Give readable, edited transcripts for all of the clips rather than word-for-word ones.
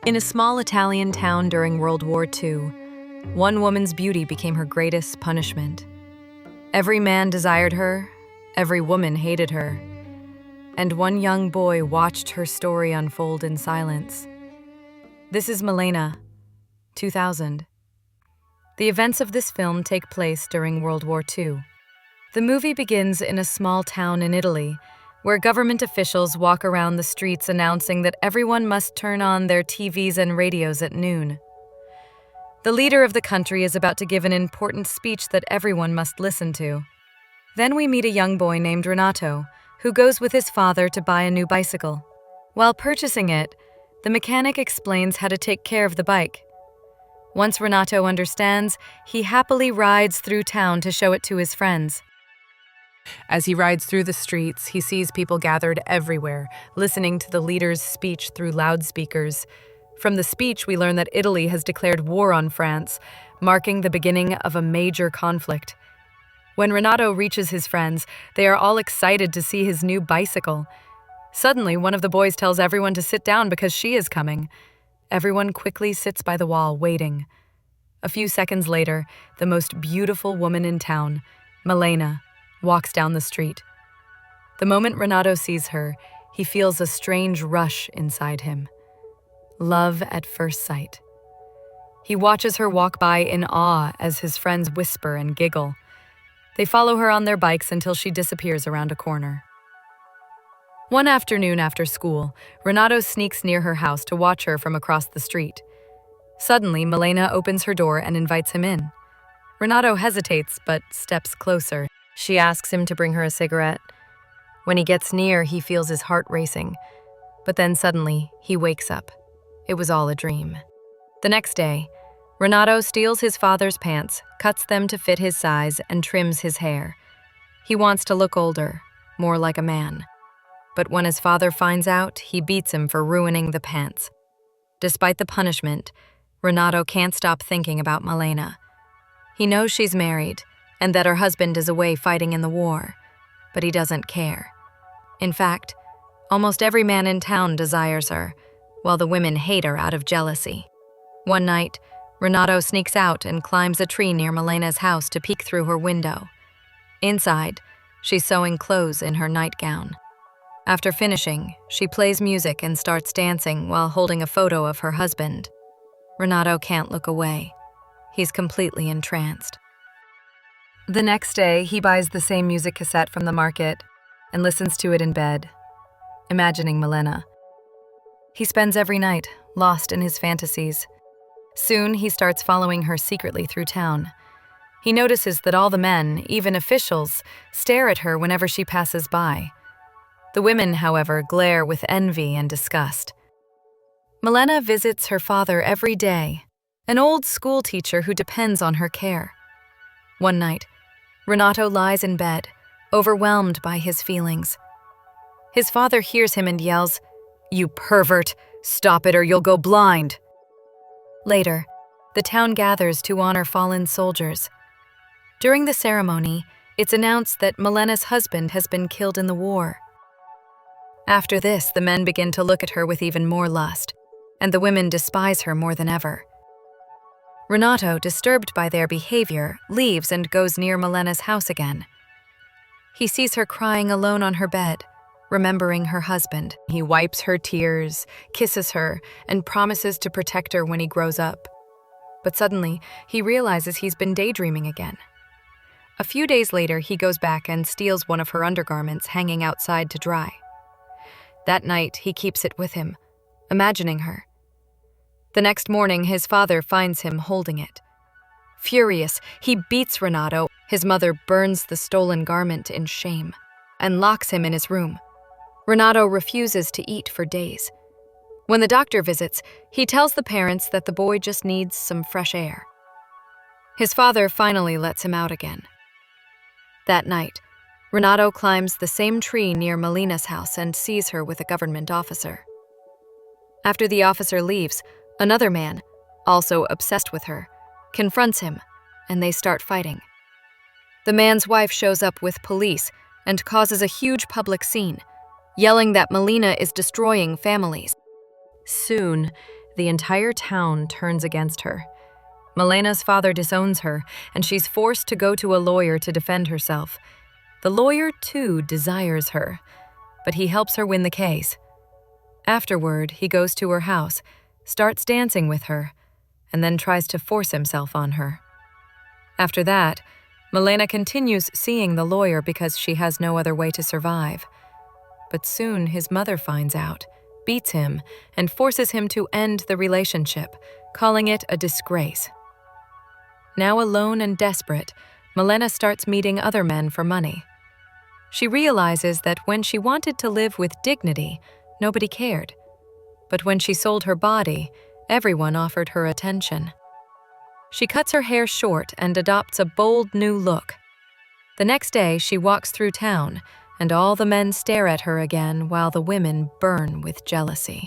In a small Italian town during World War II, one woman's beauty became her greatest punishment. Every man desired her, every woman hated her, and one young boy watched her story unfold in silence. This is Malena, 2000. The events of this film take place during World War II. The movie begins in a small town in Italy, where government officials walk around the streets announcing that everyone must turn on their TVs and radios at noon. The leader of the country is about to give an important speech that everyone must listen to. Then we meet a young boy named Renato, who goes with his father to buy a new bicycle. While purchasing it, the mechanic explains how to take care of the bike. Once Renato understands, he happily rides through town to show it to his friends. As he rides through the streets, he sees people gathered everywhere, listening to the leader's speech through loudspeakers. From the speech, we learn that Italy has declared war on France, marking the beginning of a major conflict. When Renato reaches his friends, they are all excited to see his new bicycle. Suddenly, one of the boys tells everyone to sit down because she is coming. Everyone quickly sits by the wall, waiting. A few seconds later, the most beautiful woman in town, Malena, walks down the street. The moment Renato sees her, he feels a strange rush inside him. Love at first sight. He watches her walk by in awe as his friends whisper and giggle. They follow her on their bikes until she disappears around a corner. One afternoon after school, Renato sneaks near her house to watch her from across the street. Suddenly, Malena opens her door and invites him in. Renato hesitates but steps closer. She asks him to bring her a cigarette. When he gets near, he feels his heart racing. But then suddenly, he wakes up. It was all a dream. The next day, Renato steals his father's pants, cuts them to fit his size, and trims his hair. He wants to look older, more like a man. But when his father finds out, he beats him for ruining the pants. Despite the punishment, Renato can't stop thinking about Malena. He knows she's married, and that her husband is away fighting in the war, but he doesn't care. In fact, almost every man in town desires her, while the women hate her out of jealousy. One night, Renato sneaks out and climbs a tree near Malena's house to peek through her window. Inside, she's sewing clothes in her nightgown. After finishing, she plays music and starts dancing while holding a photo of her husband. Renato can't look away. He's completely entranced. The next day, he buys the same music cassette from the market and listens to it in bed, imagining Malena. He spends every night lost in his fantasies. Soon, he starts following her secretly through town. He notices that all the men, even officials, stare at her whenever she passes by. The women, however, glare with envy and disgust. Malena visits her father every day, an old school teacher who depends on her care. One night, Renato lies in bed, overwhelmed by his feelings. His father hears him and yells, "You pervert! Stop it or you'll go blind!" Later, the town gathers to honor fallen soldiers. During the ceremony, it's announced that Malena's husband has been killed in the war. After this, the men begin to look at her with even more lust, and the women despise her more than ever. Renato, disturbed by their behavior, leaves and goes near Malena's house again. He sees her crying alone on her bed, remembering her husband. He wipes her tears, kisses her, and promises to protect her when he grows up. But suddenly, he realizes he's been daydreaming again. A few days later, he goes back and steals one of her undergarments hanging outside to dry. That night, he keeps it with him, imagining her. The next morning, his father finds him holding it. Furious, he beats Renato. His mother burns the stolen garment in shame and locks him in his room. Renato refuses to eat for days. When the doctor visits, he tells the parents that the boy just needs some fresh air. His father finally lets him out again. That night, Renato climbs the same tree near Malena's house and sees her with a government officer. After the officer leaves, another man, also obsessed with her, confronts him, and they start fighting. The man's wife shows up with police and causes a huge public scene, yelling that Malena is destroying families. Soon, the entire town turns against her. Malena's father disowns her, and she's forced to go to a lawyer to defend herself. The lawyer, too, desires her, but he helps her win the case. Afterward, he goes to her house, starts dancing with her, and then tries to force himself on her. After that, Malena continues seeing the lawyer because she has no other way to survive. But soon his mother finds out, beats him, and forces him to end the relationship, calling it a disgrace. Now alone and desperate, Malena starts meeting other men for money. She realizes that when she wanted to live with dignity, nobody cared. But when she sold her body, everyone offered her attention. She cuts her hair short and adopts a bold new look. The next day, she walks through town, and all the men stare at her again while the women burn with jealousy.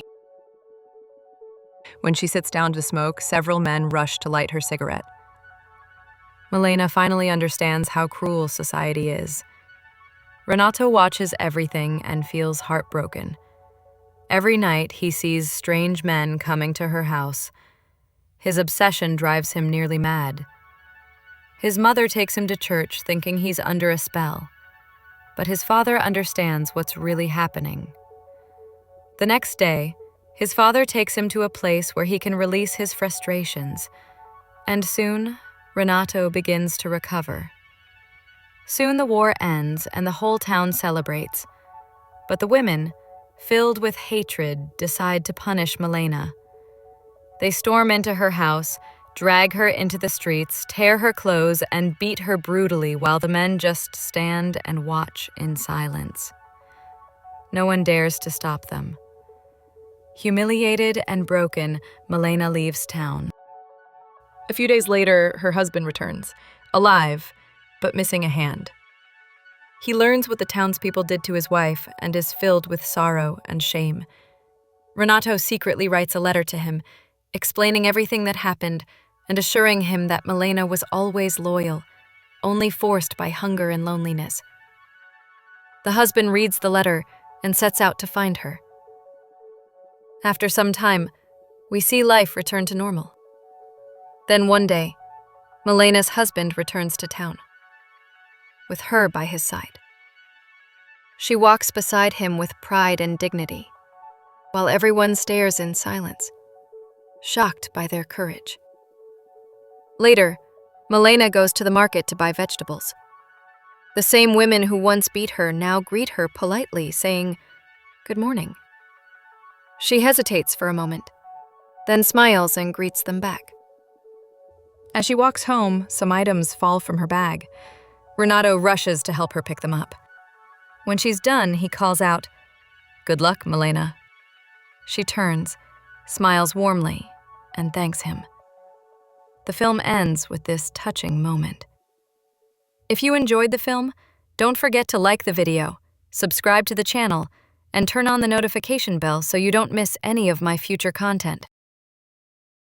When she sits down to smoke, several men rush to light her cigarette. Malena finally understands how cruel society is. Renato watches everything and feels heartbroken. Every night, he sees strange men coming to her house. His obsession drives him nearly mad. His mother takes him to church thinking he's under a spell, but his father understands what's really happening. The next day, his father takes him to a place where he can release his frustrations, and soon, Renato begins to recover. Soon the war ends and the whole town celebrates, but the women, filled with hatred, decide to punish Malena. They storm into her house, drag her into the streets, tear her clothes, and beat her brutally while the men just stand and watch in silence. No one dares to stop them. Humiliated and broken, Malena leaves town. A few days later, her husband returns, alive, but missing a hand. He learns what the townspeople did to his wife and is filled with sorrow and shame. Renato secretly writes a letter to him, explaining everything that happened and assuring him that Malena was always loyal, only forced by hunger and loneliness. The husband reads the letter and sets out to find her. After some time, we see life return to normal. Then one day, Malena's husband returns to town, with her by his side. She walks beside him with pride and dignity, while everyone stares in silence, shocked by their courage. Later, Malena goes to the market to buy vegetables. The same women who once beat her now greet her politely, saying, "Good morning." She hesitates for a moment, then smiles and greets them back. As she walks home, some items fall from her bag. Renato rushes to help her pick them up. When she's done, he calls out, "Good luck, Malena." She turns, smiles warmly, and thanks him. The film ends with this touching moment. If you enjoyed the film, don't forget to like the video, subscribe to the channel, and turn on the notification bell so you don't miss any of my future content.